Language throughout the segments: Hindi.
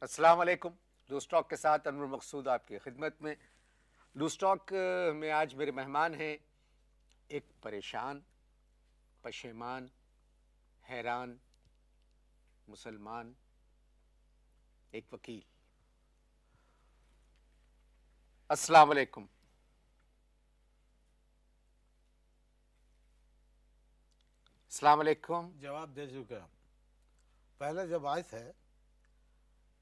अस्सलाम वालेकुम। लूज़ टॉक के साथ अनवर मकसूद आपकी खिदमत में। लूज़ टॉक में आज मेरे मेहमान हैं एक परेशान, पशेमान, हैरान मुसलमान, एक वकील। अस्सलाम वालेकुम। अस्सलाम वालेकुम। जवाब दे चुके हम। पहले जब आए थे,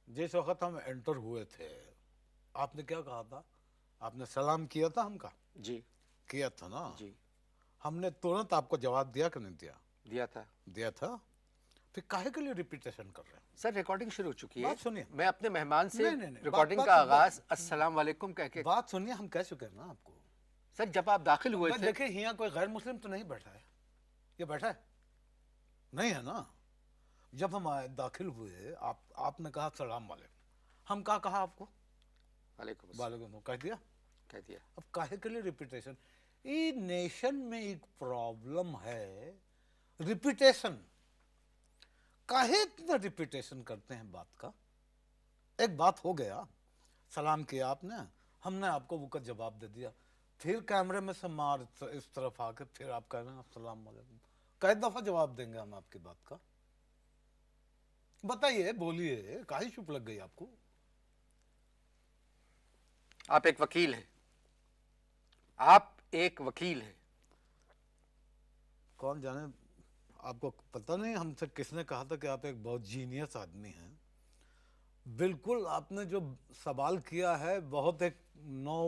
जिस वक्त हम एंटर हुए थे, आपने क्या कहा था? आपने सलाम किया था हमका? जी किया था ना? जी, हमने तुरंत आपको जवाब दिया कि नहीं दिया? दिया था। दिया था। फिर काहे के लिए रिपीटेशन कर रहे हैं? सर रिकॉर्डिंग शुरू हो चुकी है। बात सुनिए। मैं अपने मेहमान से नहीं नहीं नहीं, रिकॉर्डिंग का आगाज अस्सलाम वालेकुम कह के। बात सुनिए, हम कह चुके हैं ना आपको। सर जब आप दाखिल हुए थे, देखिए, यहाँ कोई गैर मुस्लिम तो नहीं बैठा है? ये बैठा है? नहीं है ना? जब हम आए, दाखिल हुए, आपने कहा सलाम वालेकुम। हम क्या कहा आपको? वालेकुम अस्सलाम वालेकुम कह दिया। कह दिया। अब काहे के लिए रिपीटेशन? ये नेशन में एक प्रॉब्लम है, रिपीटेशन। काहे इतना रिपीटेशन करते हैं बात का? एक बात हो गया, सलाम किया आपने, हमने आपको वो का जवाब दे दिया, फिर कैमरे में से मार इस तरफ आके फिर आप कह रहे हैं अस्सलाम वालेकुम। कई दफा जवाब देंगे हम आपकी बात का? बताइए, बोलिए, काहे चुप लग गई आपको? आप एक वकील हैं, आप एक वकील हैं। कौन जाने, आपको पता नहीं हमसे किसने कहा था कि आप एक बहुत जीनियस आदमी हैं। बिल्कुल, आपने जो सवाल किया है बहुत एक नो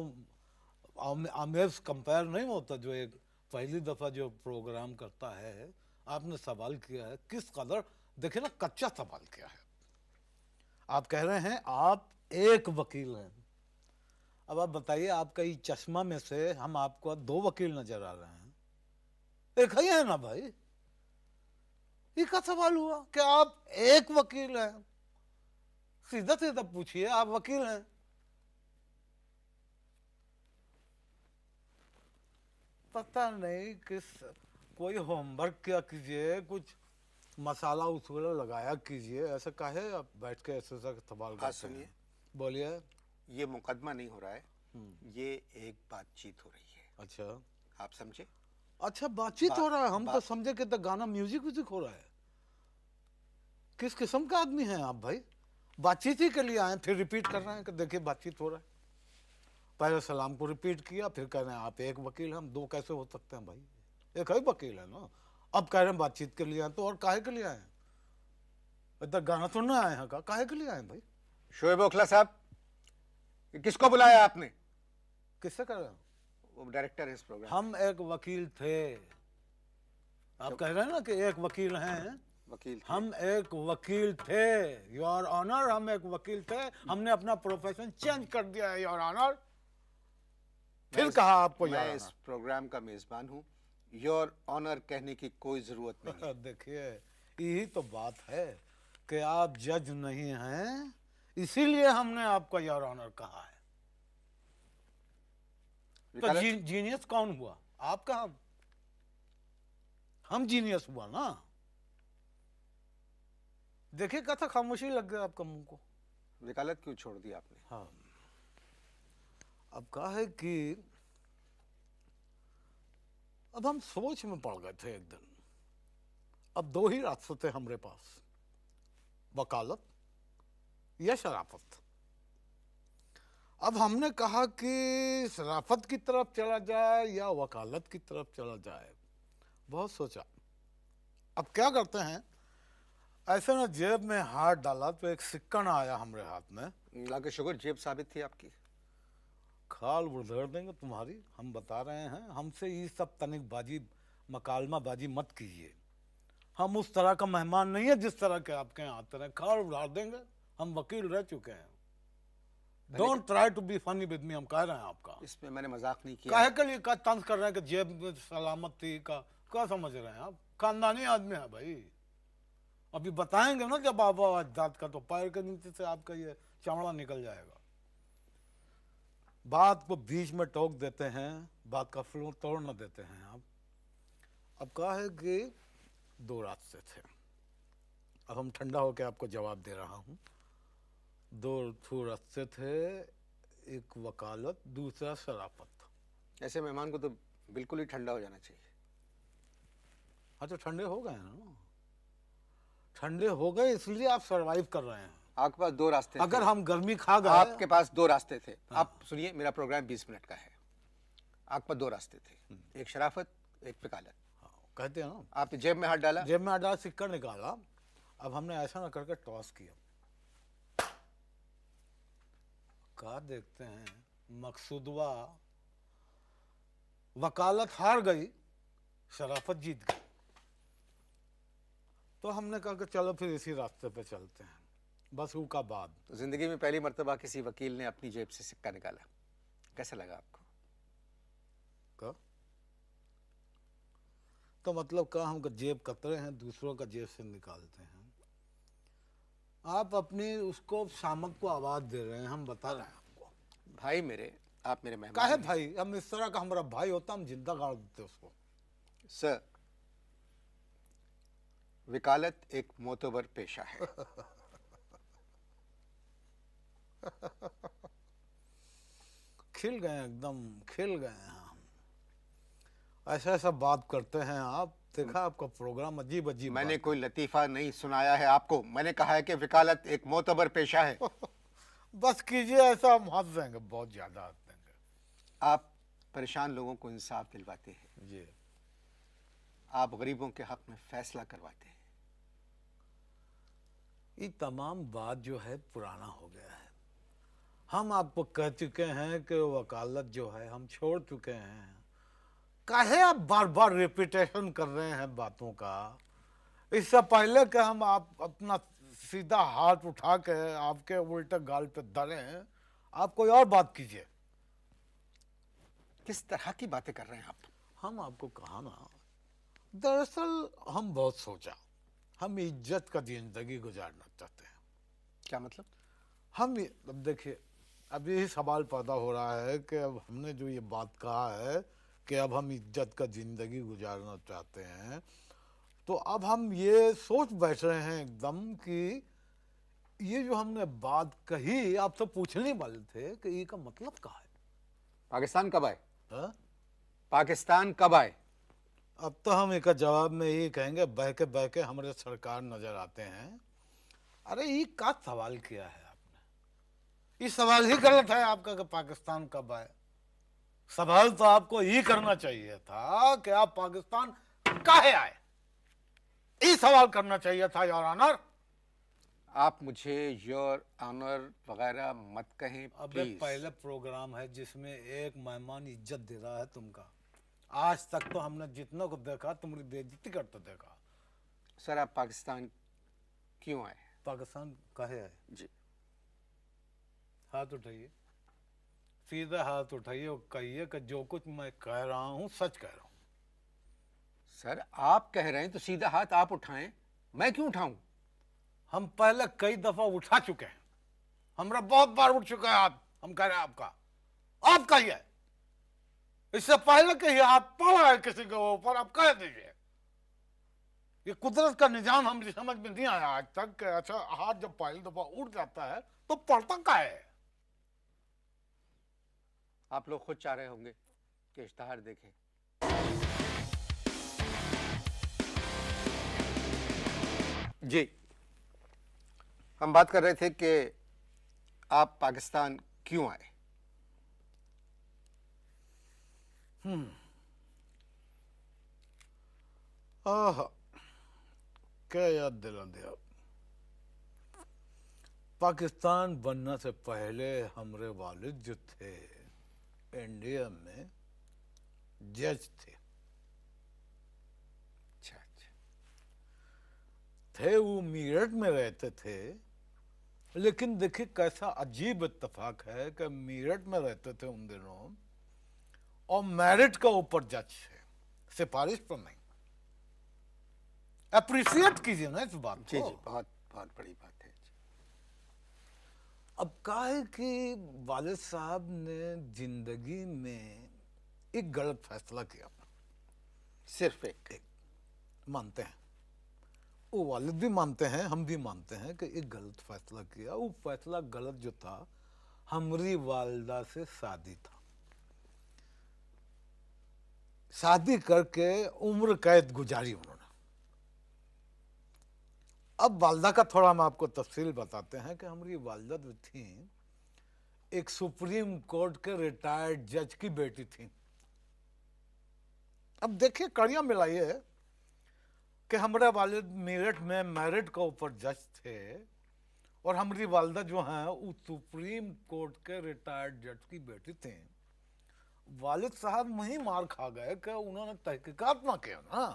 आमेज कंपेयर नहीं होता, जो एक पहली दफ़ा जो प्रोग्राम करता है। आपने सवाल किया है किस कदर, देखिए ना, कच्चा सवाल किया है। आप कह रहे हैं आप एक वकील हैं। अब आप बताइए, आपका ये चश्मा में से हम आपको दो वकील नजर आ रहे हैं, एक ही है ना भाई? ये का सवाल हुआ कि आप एक वकील हैं? सीधा सीधा पूछिए, आप वकील हैं? पता नहीं किस, कोई होमवर्क किया कीजिए, कुछ मसाला उसूला लगाया कीजिए, ऐसे काहे आप बैठ के ऐसे सवाल बात करते सुनिए, हैं? बोलिए। ये मुकदमा नहीं हो रहा है, ये एक बातचीत हो रही है। अच्छा आप समझे? अच्छा, बातचीत हो रहा है। हम तो बात समझे कि तो गाना म्यूजिक व्यूजिक हो रहा है। किस किस्म का आदमी हैं आप भाई? बातचीत ही के लिए आए, फिर रिपीट कर रहे हैं कि देखिए बातचीत हो रहा है। पहले सलाम को रिपीट किया, फिर कह रहे हैं आप एक वकील हैं। हम दो कैसे हो सकते हैं भाई? एक ही वकील है ना। अब कह रहे हैं बातचीत के लिए आए, तो और काहे के लिए आए हैं? इधर गाना सुनने आए हैं का? काहे के लिए आए हैं भाई? शोएब ओखला साहब, ये किसको बुलाया आपने? किससे कर रहे हैं? वो डायरेक्टर है इस प्रोग्राम हम एक वकील थे। आप कह रहे हैं ना कि एक वकील हैं। के। वकील थे। हम एक वकील थे, योर ऑनर। हम एक वकील थे, हमने अपना प्रोफेशन चेंज कर दिया है, योर ऑनर। फिर कहा आपको योर मैं इस ऑनर। प्रोग्राम का मेजबान हूँ, योर ऑनर कहने की कोई जरूरत नहीं है। देखिए, यही तो बात है कि आप जज नहीं हैं, इसीलिए हमने आपको योर ऑनर कहा है। तो जीनियस कौन हुआ? आपका? हम जीनियस हुआ ना? देखिए, कथा खामोशी लग गया आपका मुंह को। वकालत क्यों छोड़ दी आपने? हाँ, अब कहा है कि अब हम सोच में पड़ गए थे एक दिन। अब दो ही रास्ते थे हमारे पास, वकालत या शराफत। अब हमने कहा कि शराफत की तरफ चला जाए या वकालत की तरफ चला जाए। बहुत सोचा। अब क्या करते हैं, ऐसे ना जेब में हाथ डाला तो एक सिक्का ना आया हमारे हाथ में। अल्लाह का शुक्र जेब साबित थी आपकी। खाल उधेड़ देंगे तुम्हारी, हम बता रहे हैं। हमसे ये सब तनिक बाजी, मकालमा बाजी मत कीजिए। हम उस तरह का मेहमान नहीं है जिस तरह के आपके यहाँ आते रहे, खाल उड़ाड़ देंगे। हम वकील रह चुके हैं। Don't try to be funny with me, हम कह रहे हैं आपका। इसमें मैंने मजाक नहीं किया। काहे के लिए का तंज कर रहे हैं कि जेब में सलामती का क्या समझ रहे हैं आप? खानदानी आदमी है भाई। अभी बताएंगे ना जब आबा अजदाद का, तो पैर के नीचे से आपका ये चमड़ा निकल जाएगा। बात को बीच में टोक देते हैं, बात का फ्लो तोड़ न देते हैं आप। अब कहा है कि दो रास्ते थे। अब हम ठंडा होकर आपको जवाब दे रहा हूं। दो ठो रास्ते थे, एक वकालत, दूसरा शराफत। ऐसे मेहमान को तो बिल्कुल ही ठंडा हो जाना चाहिए। हाँ तो ठंडे हो गए हैं ना, ठंडे हो गए इसलिए आप सरवाइव कर रहे हैं। आपके पास दो रास्ते अगर थे। हम गर्मी खा गए, आपके पास दो रास्ते थे। आप सुनिए, मेरा प्रोग्राम 20 मिनट का है। आपके पास दो रास्ते थे, एक शराफत, एक वकालत। हाँ, कहते हैं ना, आपने जेब में हाथ डाला। जेब में डाल सिक्का निकाला। अब हमने ऐसा ना करके टॉस किया, कहा देखते हैं, मकसूदवा वकालत हार गई, शराफत जीत गई। तो हमने कहा कि चलो फिर इसी रास्ते पे चलते हैं। बस वो का बाद तो जिंदगी में पहली मर्तबा किसी वकील ने अपनी जेब से सिक्का निकाला, कैसा लगा आपको? का तो मतलब का हम जेब कतरे हैं, दूसरों का जेब से निकालते हैं। आप अपनी उसको शामक को आवाज दे रहे हैं, हम बता रहे हैं आपको। भाई मेरे, आप मेरे मेहमान काहे हैं। भाई, हम इस तरह का हमारा भाई होता हम जिंदा गाड़ देते उसको। सर, वकालत एक मोतबर पेशा है। खिल गए एकदम, खिल गए हैं हम। ऐसा ऐसा बात करते हैं आप। देखा आपका प्रोग्राम अजीब अजीब मैंने कोई लतीफा नहीं सुनाया है आपको। मैंने कहा है कि वकालत एक मोतबर पेशा है। बस कीजिए ऐसा, हम हंस देंगे, बहुत ज्यादा हंस देंगे। आप परेशान लोगों को इंसाफ दिलवाते हैं। जी, आप गरीबों के हक में फैसला करवाते हैं। ये तमाम बात जो है पुराना हो गया है। हम आपको कह चुके हैं कि वकालत जो है हम छोड़ चुके हैं। काहे आप बार बार रिपीटेशन कर रहे हैं बातों का? इससे पहले कि हम आप अपना सीधा हाथ उठा के आपके उल्टे गाल पे धरें, आप कोई और बात कीजिए। किस तरह की बातें कर रहे हैं आप? हम आपको कहा ना, दरअसल हम बहुत सोचा, हम इज्जत का जिंदगी गुजारना चाहते हैं। क्या मतलब? हम अब देखिए, अब यही सवाल पैदा हो रहा है कि अब हमने जो ये बात कहा है कि अब हम इज्जत का जिंदगी गुजारना चाहते हैं, तो अब हम ये सोच बैठ रहे हैं एकदम कि ये जो हमने बात कही, आपसे पूछने वाले थे कि ये का मतलब क्या है। पाकिस्तान कब आए? हा? पाकिस्तान कब आए? अब तो हम एक जवाब में ये कहेंगे, बह के हमारे सरकार नजर आते हैं। अरे ये क्या सवाल किया है आपने? ये सवाल ही गलत है आपका कि पाकिस्तान कब आए। सवाल तो आपको ये करना चाहिए था कि आप पाकिस्तान काहे आए, ये सवाल करना चाहिए था, योर ऑनर। आप मुझे योर ऑनर वगैरह मत कहें अबे प्लीज। पहले प्रोग्राम है जिसमें एक मेहमान इज्जत दे रहा है तुमका। आज तक तो हमने जितनों को देखा तुम्हारी बेइज्जती करते देखा। सर, आप पाकिस्तान क्यों आए? पाकिस्तान काहे आए? जी। हाथ उठाइए, सीधा हाथ उठाइए और कहिए कि जो कुछ मैं कह रहा हूं सच कह रहा हूं। सर, आप कह रहे हैं तो सीधा हाथ आप उठाएं, मैं क्यों उठाऊं? हम पहले कई दफा उठा चुके हैं, हमारा बहुत बार उठ चुका है हाथ। हम कह रहे हैं आपका, आप कहिए। इससे पहले कहिए हाथ पड़ा है किसी के ऊपर, आप कह दीजिए। ये कुदरत का निजाम हम समझ में नहीं आया आज तक कि अच्छा हाथ जब पहली दफा उठ जाता है तो पड़ता क्या है। आप लोग खुद चाह रहे होंगे कि इश्तहार देखें। जी, हम बात कर रहे थे कि आप पाकिस्तान क्यों आए। आह, क्या याद दिला दिया। पाकिस्तान बनने से पहले हमारे वालिद जो थे इंडिया में जज थे। अच्छा अच्छा। थे वो मीरठ में रहते थे, लेकिन देखिए कैसा अजीब इत्तेफाक है कि मीरठ में रहते थे उन दिनों और मेरिट का ऊपर जज थे, सिफारिश पर नहीं। अप्रिशिएट कीजिए ना इस बात को। जी जी, बहुत बहुत बड़ी बात है। अब क्या है कि वालिद साहब ने जिंदगी में एक गलत फैसला किया, सिर्फ एक। मानते हैं, वो वालिद भी मानते हैं, हम भी मानते हैं कि एक गलत फैसला किया। वो फैसला गलत जो था, हमारी वालदा से शादी था। शादी करके उम्र कैद गुजारी उन्होंने। अब वालदा का थोड़ा हम आपको तफसील बताते हैं कि हमारी वालदा जो थी, एक सुप्रीम कोर्ट के रिटायर्ड जज की बेटी थी। अब देखिए कड़ियां मिलाइए कि हमारे वालिद मेरठ में मेरिट के ऊपर जज थे और हमारी वालदा जो हैं वो सुप्रीम कोर्ट के रिटायर्ड जज की बेटी थी। वालिद साहब वहीं मार खा गए कि उन्होंने तहकीकात ना किया ना,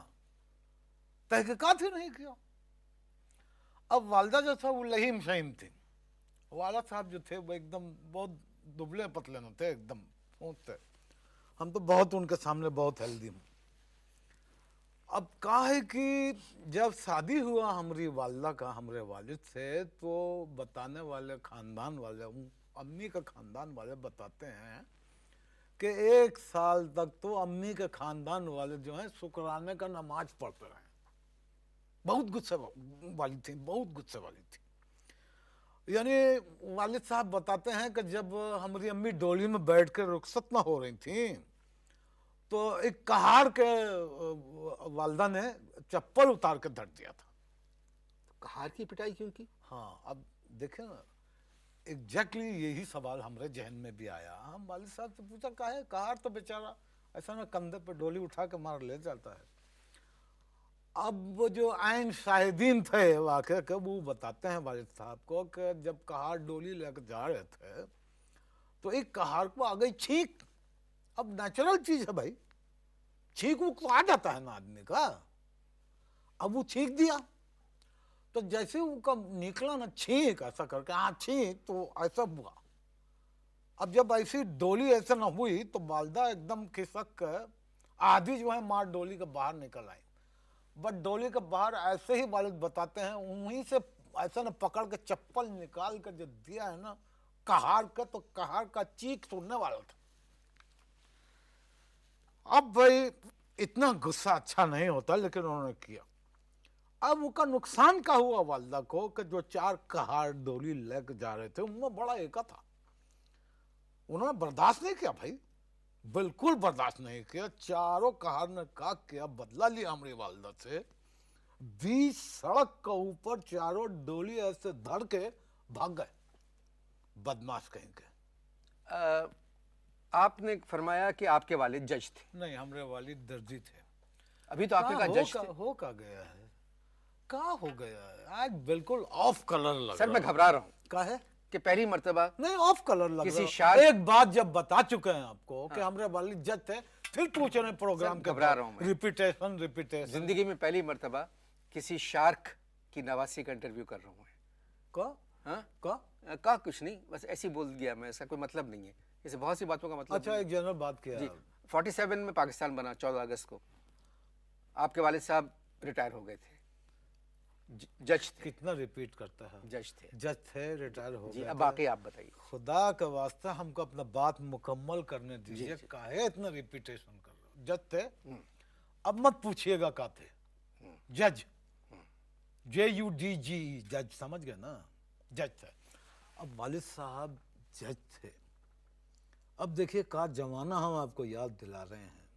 तहकीकात ही नहीं किया। अब वालदा जो था वो लहीम शहीम थी। वाला साहब जो थे वो एकदम बहुत दुबले पतले न थे, एकदम फूंक थे। हम तो बहुत उनके सामने बहुत हेल्दी हूँ। अब कहा है कि जब शादी हुआ हमारी वालदा का हमारे वालिद से, तो बताने वाले खानदान वाले, अम्मी का खानदान वाले बताते हैं कि 1 साल तक तो अम्मी के खानदान वाले जो हैं शुक्राने का नमाज पढ़ते रहे। बहुत गुस्से वाली थी, बहुत गुस्से वाली थी। यानी वालिद साहब बताते हैं कि जब हमारी अम्मी डोली में बैठ कर रुखसत ना हो रही थी, तो एक कहार के वालदा ने चप्पल उतार के धर दिया था। कहार की पिटाई क्यों की? हाँ, अब देखें ना, एग्जैक्टली यही सवाल हमारे जहन में भी आया। हम वालिद साहब से पूछा, काहे कहार तो बेचारा ऐसा ना कंधे पे डोली उठा के मार ले जाता है। अब वो जो आइन शाहिदीन थे वाकई के, वो बताते हैं वालिद साहब को कि जब कहार डोली लेकर जा रहे थे तो एक कहार को आ गई छींक। अब नेचुरल चीज है भाई, छींक वो तो आ जाता है ना आदमी का। अब वो छींक दिया, तो जैसे उनका निकला ना छींक ऐसा करके, हाँ छींक, तो ऐसा हुआ। अब जब ऐसी डोली ऐसे ना हुई तो वालदा एकदम खिसक कर आधी जो है मार डोली के बाहर निकल आई। बट डोली के बाहर ऐसे ही वालिद बताते हैं वहीं से ऐसा ना पकड़ के चप्पल निकाल कर जो दिया है ना कहार का, तो कहार का चीख सुनने वाला था। अब भाई इतना गुस्सा अच्छा नहीं होता, लेकिन उन्होंने किया। अब उनका नुकसान क्या हुआ वालदा को कि जो 4 कहार डोली लेकर जा रहे थे उनमें बड़ा एका था। उन्होंने बर्दाश्त नहीं किया भाई, बिल्कुल बर्दाश्त नहीं किया। चारों कहार ने का किया, बदला लिया हमारी वालदा से। 20 सड़क के ऊपर चारों डोली ऐसे धड़ के भाग गए, बदमाश कहीं के। आपने फरमाया कि आपके वालिद जज थे। नहीं, हमारे वालिद दर्जी थे। अभी तो आपने कहा जज थे। हो का गया है, का हो गया है आज, बिल्कुल ऑफ कलर लग सर रहा मैं घबरा रहा हूँ का है कि पहली मर्तबा नहीं, ऑफ कलर लग किसी रहा शार- एक बात जब बता चुके हैं आपको कि हमारे वालिद जज थे, फिर पूछ रहे हैं प्रोग्राम सर, के घबरा रहा हूं मैं। रिपीटेशन जिंदगी में पहली मर्तबा किसी शार्क की नवासी का इंटरव्यू कर रहा हूँ। का हाँ का कुछ नहीं, बस ऐसे ही बोल दिया मैं, ऐसा कोई मतलब नहीं है। इसे बहुत सी बातों का मतलब अच्छा, एक जनरल बात किया जी। 47 में पाकिस्तान बना 14 अगस्त को। आपके वालिद साहब रिटायर हो गए थे, जज थे। कितना रिपीट करता है, जज थे जज थे, रिटायर हो जी। गए अब थे। बाकी आप बताइए। खुदा का वास्ता हमको अपना बात मुकम्मल करने दीजिए, जी। काहे इतना रिपीटेशन कर रहे हो। जज थे, अब मत पूछिएगा का थे, जज, JUDG, जज, समझ गए ना, जज थे। अब वालिद साहब जज थे। अब देखिए का जमाना हम आपको याद दिला रहे हैं।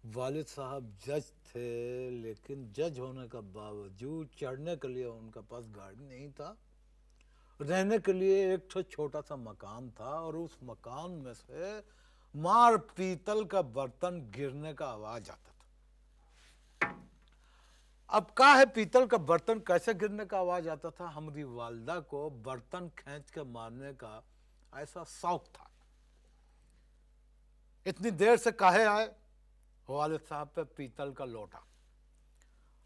वालिद साहब जज थे, लेकिन जज होने का बावजूद चढ़ने के लिए उनका पास गाड़ी नहीं था। रहने के लिए एक छोटा सा मकान था और उस मकान में से मार पीतल का बर्तन गिरने का आवाज आता था। अब का है, पीतल का बर्तन कैसे गिरने का आवाज आता था? हमारी वालदा को बर्तन खींच के मारने का ऐसा शौक था। इतनी देर से काहे आए? वालिद साहब पे पीतल का लोटा।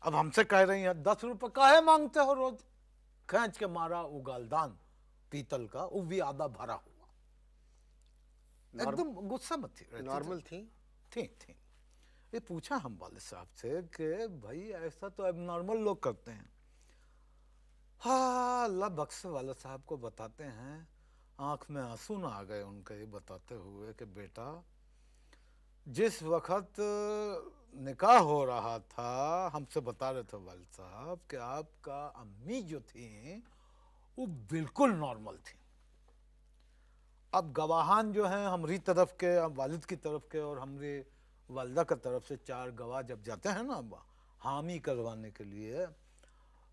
अब हमसे कह रही हैं 10 रुपए काहे मांगते हो रोज? खींच के मारा उगालदान पीतल का, वो भी आधा भरा हुआ। एकदम गुस्सा मत थी, नॉर्मल थी। ये पूछा हम वालिद साहब से कि भाई ऐसा तो अब नॉर्मल लोग करते हैं। हाँ, अल्लाह बख्श वालिद साहब को बताते हैं, आंख में आंसू ना आ गए उनके ये बताते हुए कि बेटा, जिस वक्त निकाह हो रहा था हमसे बता रहे थे वालिद साहब कि आपका अम्मी जो थी वो बिल्कुल नॉर्मल थी। अब गवाहान जो हैं हमारी तरफ के, अब वालिद की तरफ के और हमारी वालदा की तरफ से 4 गवाह जब जाते हैं ना हामी करवाने के लिए,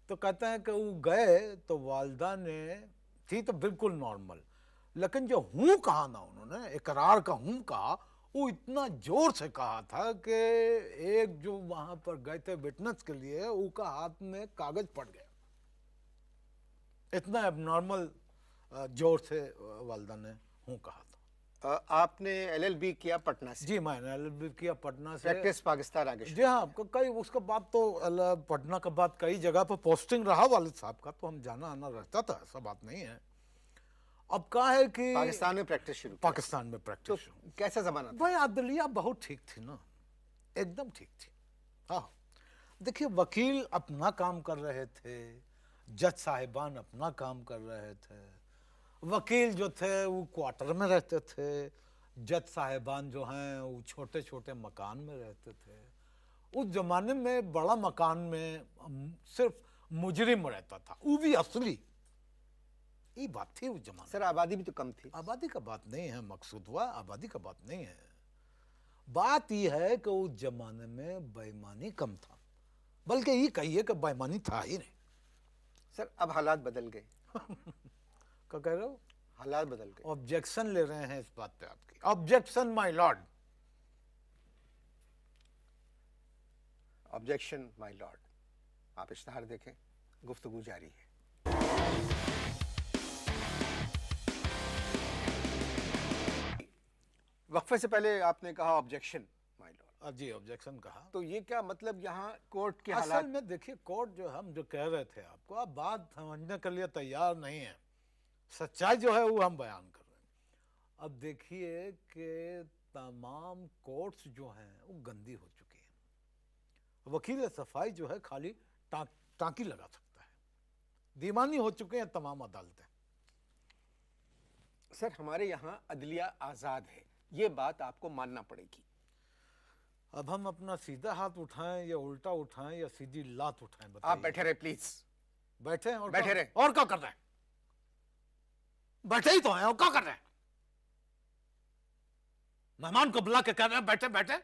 तो कहते हैं कि वो गए तो वालदा ने थी तो बिल्कुल नॉर्मल, लेकिन जो हूँ कहा ना उन्होंने, इकरार का हूँ कहा, वो इतना जोर से कहा था कि एक जो वहां पर गए थे विटनेस के लिए उसका हाथ में कागज पड़ गया। इतना एबनॉर्मल जोर से वालदा ने हूँ कहा था। आपने एलएलबी किया पटना से? जी मैंने एलएलबी किया पटना से। प्रैक्टिस पाकिस्तान आगे जी हाँ, कई उसके बाद तो पटना के बाद कई जगह पर पोस्टिंग रहा वालिद साहब का, तो हम जाना आना रहता था, ऐसा बात नहीं है। अब क्या है कि पाकिस्तान में प्रैक्टिस शुरू किया। पाकिस्तान में तो प्रैक्टिस कैसा जमाना था? भाई अदलिया बहुत ठीक थी ना, एकदम ठीक थी। हाँ देखिए, वकील अपना काम कर रहे थे, जज साहिबान अपना काम कर रहे थे। वकील जो थे वो क्वार्टर में रहते थे, जज साहिबान जो हैं वो छोटे छोटे मकान में रहते थे। उस जमाने में बड़ा मकान में सिर्फ मुजरिम रहता था, वो भी असली। ये बात थी उस जमाने। सर आबादी भी तो कम थी। आबादी का बात नहीं है, मकसूद हुआ आबादी का बात नहीं है। बात यह है कि उस जमाने में बेईमानी कम था, बल्कि ये कहिए कि बेईमानी था ही नहीं। सर अब हालात बदल गए। क्या कह रहे हो? हालात बदल गए। ऑब्जेक्शन ले रहे हैं इस बात पे आपकी? Objection my Lord. Objection my Lord. आप इश्तहार देखें, गुफ्तगू जारी है। वक्फे से पहले आपने कहा ऑब्जेक्शन माय लॉर्ड। जी ऑब्जेक्शन कहा, तो ये क्या मतलब यहाँ कोर्ट के असल हालात? में देखिए, कोर्ट जो हम जो कह रहे थे आपको, आप बात समझने के लिए तैयार नहीं है। सच्चाई जो है वो हम बयान कर रहे हैं। अब देखिए कि तमाम कोर्ट्स जो हैं वो गंदी हो चुकी हैं। वकील सफाई जो है खाली टांकी लगा सकता है। दीवानी हो चुके हैं तमाम अदालतें। सर हमारे यहाँ अदलिया आजाद है, ये बात आपको मानना पड़ेगी। अब हम अपना सीधा हाथ उठाएं या उल्टा उठाएं या सीधी लात उठाएं, आप बताइए। बैठे रहे प्लीज। बैठे हैं और बैठे रहे। और क्या कर रहे हैं? बैठे ही तो हैं, और क्या कर रहे हैं? मेहमान को बुला के कह रहे हैं बैठे बैठे।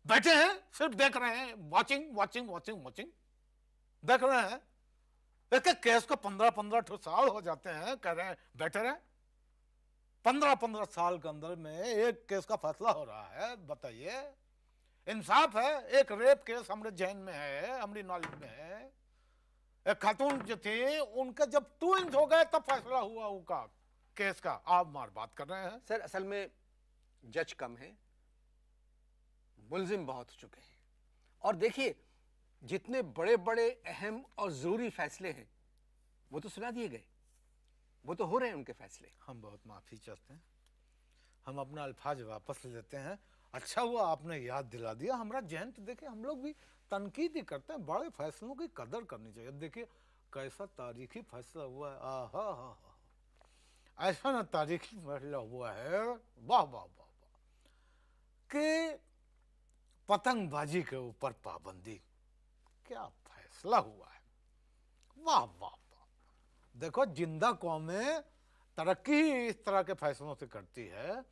बैठे हैं, सिर्फ देख रहे हैं, वॉचिंग वॉचिंग वॉचिंग वॉचिंग देख रहे हैं। एक एक केस को 15-15 साल हो जाते हैं, कह रहे हैं बैठे रहे। 15-15 साल के अंदर में एक केस का फैसला हो रहा है, बताइए इंसाफ है? एक रेप केस हमारे जहन में है, हमारी नॉलेज में है। एक खातून जो थी उनके जब ट्विंस हो गए तब फैसला हुआ उनका केस का। आप मार बात कर रहे हैं। सर असल में जज कम है, मुल्जिम बहुत हो चुके हैं। और देखिए जितने बड़े बड़े अहम और जरूरी फैसले हैं वो तो सुना दिए गए, वो तो हो रहे हैं उनके फैसले। हम बहुत माफी चाहते हैं, हम अपना अल्फाज वापस लेते हैं। अच्छा हुआ आपने याद दिला दिया। हमारा जहन तो देखिए, हम लोग भी तनकीद ही करते हैं, बड़े फैसलों की कदर करनी चाहिए। देखिए कैसा तारीखी फैसला हुआ है, आहा हा हा, ऐसा ना तारीखी फैसला हुआ है, वाह वाह वाह वाह, कि पतंगबाजी के ऊपर पाबंदी। क्या फैसला हुआ है, वाह वाह वाह। देखो जिंदा कौमें तरक्की इस तरह के फैसलों से करती है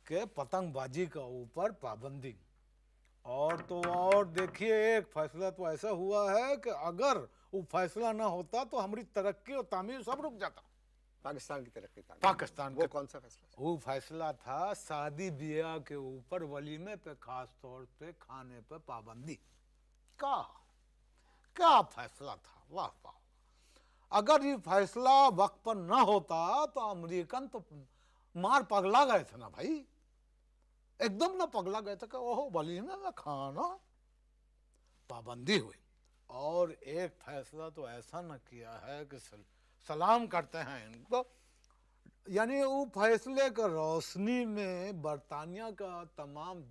कि पतंगबाजी का ऊपर पाबंदी। और तो और देखिए, एक फैसला तो ऐसा हुआ है कि अगर वो फैसला ना होता तो हमारी तरक्की और तामीर सब रुक जाता। पाकिस्तान की तरक्की पाकिस्तान वो कौन सा फैसला? वो फैसला था शादी ब्याह के ऊपर वलीमे पे खास तौर पे खाने पे पाबंदी का। क्या फैसला था, वाह वाह। अगर ये फैसला वक्त पर ना होता तो अमेरिकन तो मार पगला गए थे ना भाई, एकदम ना पगला गए थे कि ओहो वलीमे में खाना, पाबंदी हुई। और एक फैसला तो ऐसा न किया है कि सलाम करते हैं इनको। यानी वो फैसले का रोशनी में बरतानिया का तमाम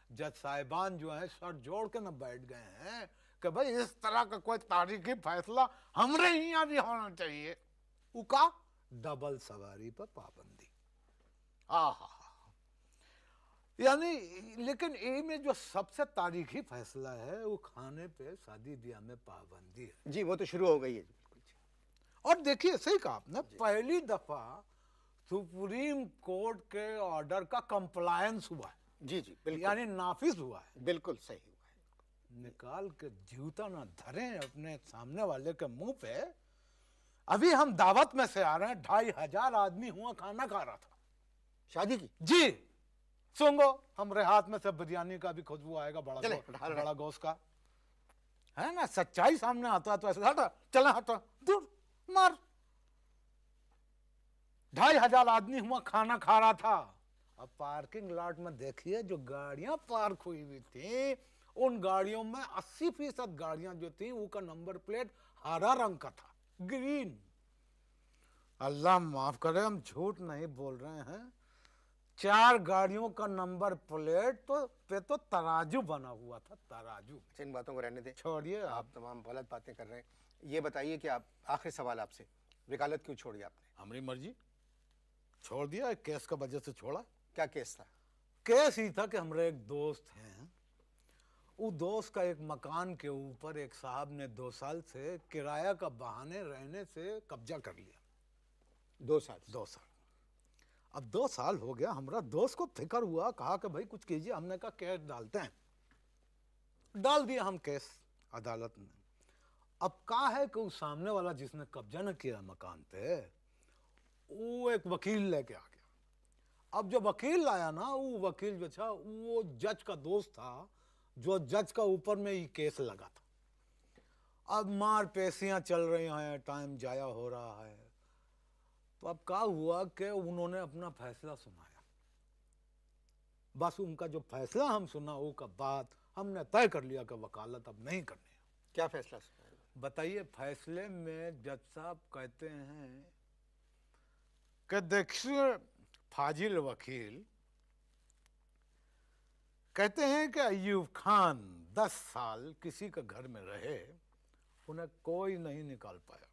जज साहिबान जो हैं सर जोड़ के न बैठ गए हैं कि भाई इस तरह का कोई तारीखी फैसला हमरे ही यहाँ भी होना चाहिए। उका डबल सवारी पर पाबंदी, आहा। यानी लेकिन ये में जो सबसे तारीखी फैसला है वो खाने पे शादी ब्याह में पाबंदी है। जी, वो तो शुरू हो गई है। बिल्कुल जी। और देखिए सही कहा आपने, पहली दफा सुप्रीम कोर्ट के ऑर्डर का कंप्लायंस हुआ है, जी जी, बिल्कुल यानी नाफिज हुआ है। बिल्कुल सही हुआ है। निकाल के जूता ना धरे अपने सामने वाले के मुंह पे। अभी हम दावत में से आ रहे हैं, 2500 आदमी हुआ, खाना खा रहा था शादी की। जी। सुंगो, हमारे हाथ में से बिरयानी का भी खुशबू आएगा, चले, बड़ा गोश्त का है ना। सच्चाई सामने आता है तो ऐसे हटा, चले हटा, दूर मार। 2500 आदमी हुआ, खाना खा रहा था। अब पार्किंग लॉट में देखिए जो गाड़ियां पार्क हुई हुई थी, उन गाड़ियों में 80% गाड़ियां जो थी उनका नंबर प्लेट हरा रंग का था, ग्रीन। अल्लाह माफ करे, हम झूठ नहीं बोल रहे हैं। 4 गाड़ियों का नंबर प्लेट तो तराजू बना हुआ था, तराजू। इन बातों को रहने दें, छोड़िए आप तमाम गलत बातें कर रहे हैं। ये बताइए कि आप, आखिरी सवाल आपसे, वकालत क्यों छोड़ी आपने? हमारी मर्जी, छोड़ दिया। एक केस का वजह से छोड़ा। क्या केस था? केस ही था कि हमारे एक दोस्त हैं, वो दोस्त का एक मकान के ऊपर एक साहब ने 2 साल से किराया का बहाने रहने से कब्जा कर लिया। 2 साल? 2 साल। अब 2 साल हो गया, हमारा दोस्त को फिक्र हुआ, कहा कि भाई कुछ कीजिए। हमने कहा केस डालते हैं, डाल दिया हम केस अदालत में। अब कहा है कि उस सामने वाला जिसने कब्जा न किया मकान पे, वो एक वकील लेके आ गया। अब जो वकील लाया ना, वो वकील जो था वो जज का दोस्त था, जो जज का ऊपर में ही केस लगा था। अब मार पेशियां चल रही हैं, टाइम जाया हो रहा है। तो अब क्या हुआ कि उन्होंने अपना फैसला सुनाया। बस उनका जो फैसला हम सुना, वो का बाद हमने तय कर लिया कि वकालत अब नहीं करनी है। क्या फैसला सुनाया? बताइए। फैसले में जज साहब कहते हैं कि देखिए, फाजिल वकील कहते हैं कि अय्यूब खान 10 साल किसी के घर में रहे, उन्हें कोई नहीं निकाल पाया।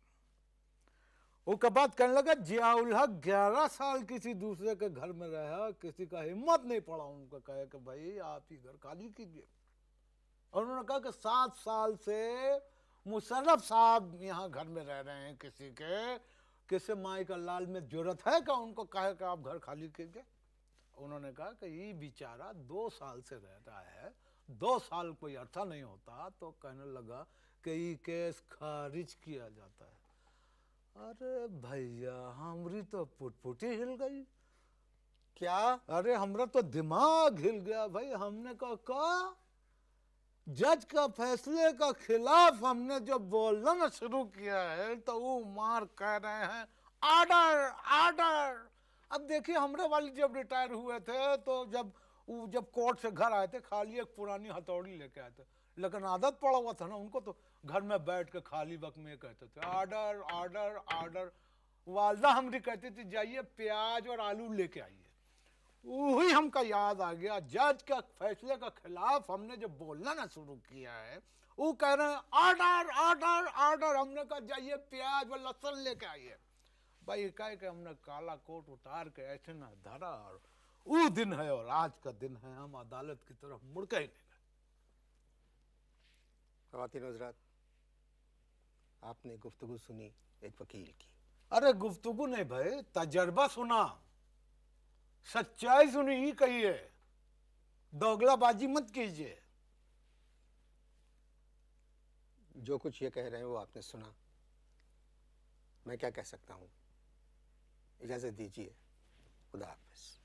उसके बाद कहने लगा जियाउल हक 11 साल किसी दूसरे के घर में रहा, किसी का हिम्मत नहीं पड़ा उनको कहे कि भाई आप ही घर खाली कीजिए। और उन्होंने कहा कि 7 साल से मुशर्रफ साहब यहाँ घर में रह रहे हैं किसी के, किसी माई का लाल में जरूरत है कि उनको कहे कि आप घर खाली कीजिए। उन्होंने कहा कि ये बेचारा 2 साल से रह रहा है, 2 साल कोई अर्था नहीं होता। तो कहने लगा कि ये केस खारिज किया जाता है। अरे भैया, हमारी तो पुटपुटी हिल गई। क्या? अरे हमरा तो दिमाग हिल गया भाई। हमने कहा जज का फैसले का खिलाफ हमने जब बोलना शुरू किया है तो वो मार कह रहे हैं ऑर्डर ऑर्डर। अब देखिए, हमारे वाली जब रिटायर हुए थे तो जब कोर्ट से घर आए थे, खाली एक पुरानी हथौड़ी लेके आए थे। लेकिन आदत पड़ा हुआ था ना उनको, तो घर में बैठ के खाली वक्त में कहते थे ऑर्डर ऑर्डर ऑर्डर। वालदा हमारी कहती थी जाइए प्याज और आलू लेके आइए। वही हमका याद आ गया, जज का फैसले का खिलाफ हमने जब बोलना ना शुरू किया है, वो कह रहे हैं ऑर्डर ऑर्डर ऑर्डर। हमने कहा जाइए प्याज और लहसुन लेके आइए। भाई कह के हमने काला कोट उतार के ऐसे ना धरा, और वो दिन है और आज का दिन है, हम अदालत की तरफ मुड़ के ही नहीं गए। ख़वातीन हज़रात, आपने गुफ्तगू सुनी एक वकील की। अरे गुफ्तगू नहीं भाई, तजर्बा सुना, सच्चाई सुनी ही कहिए, दोगलाबाजी मत कीजिए। जो कुछ ये कह रहे हैं वो आपने सुना, मैं क्या कह सकता हूँ। इजाज़त दीजिए, खुदा हाफ़िज़।